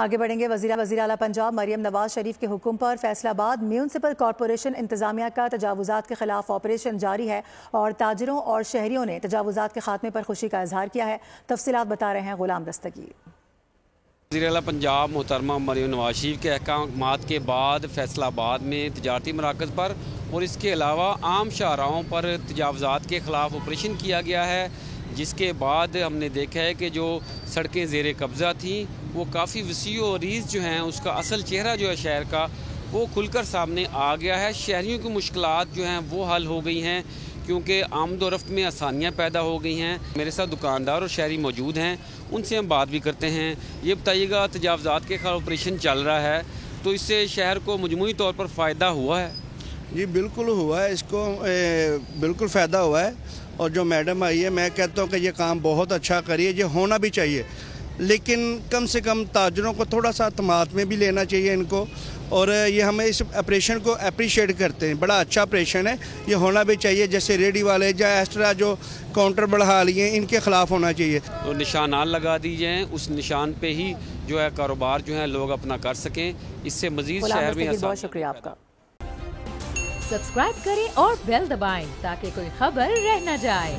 आगे बढ़ेंगे। वज़ीर आला पंजाब मरियम नवाज शरीफ के हुक्म पर फैसलाबाद म्यूनसिपल कॉरपोरेशन इंतजामिया का तजावुज़ात के खिलाफ ऑपरेशन जारी है और ताजरों और शहरियों ने तजावुज़ात के खात्मे पर खुशी का इजहार किया है। तफसीलात बता रहे हैं गुलाम दस्तगीर। वज़ीर आला पंजाब मोहतरमा मरियम नवाज शरीफ के अहकामात के बाद फैसलाबाद में तजारती मराकज़ पर और इसके अलावा आम शाहराहों पर तजावुज़ात के ख़िलाफ़ ऑपरेशन किया गया है, जिसके बाद हमने देखा है कि जो सड़कें ज़ेर कब्ज़ा थीं वो काफ़ी वसी और रीज़ जो हैं उसका असल चेहरा जो है शहर का वो खुलकर सामने आ गया है। शहरियों की मुश्किलात जो हैं वो हल हो गई हैं क्योंकि आमदोरफ्त में आसानियाँ पैदा हो गई हैं। मेरे साथ दुकानदार और शहरी मौजूद हैं, उनसे हम बात भी करते हैं। ये बताइएगा, तजावुज़ात के खिलाफ ऑपरेशन चल रहा है तो इससे शहर को मजमूई तौर पर फ़ायदा हुआ है? जी बिल्कुल हुआ है, इसको बिल्कुल फ़ायदा हुआ है। और जो मैडम आई है, मैं कहता हूँ कि ये काम बहुत अच्छा करी है, ये होना भी चाहिए, लेकिन कम से कम ताजरों को थोड़ा सा तमात में भी लेना चाहिए इनको। और ये हमें इस ऑपरेशन को अप्रिशिएट करते हैं, बड़ा अच्छा ऑपरेशन है, ये होना भी चाहिए। जैसे रेडी वाले या इस तरह जो काउंटर बढ़ा लिए इनके ख़िलाफ़ होना चाहिए। तो निशानात लगा दीजिए, उस निशान पे ही जो है कारोबार जो है लोग अपना कर सकें, इससे मज़ीद शहर में बहुत शुक्रिया आपका। सब्सक्राइब करें और बेल दबाएं ताकि कोई खबर रह न जाए।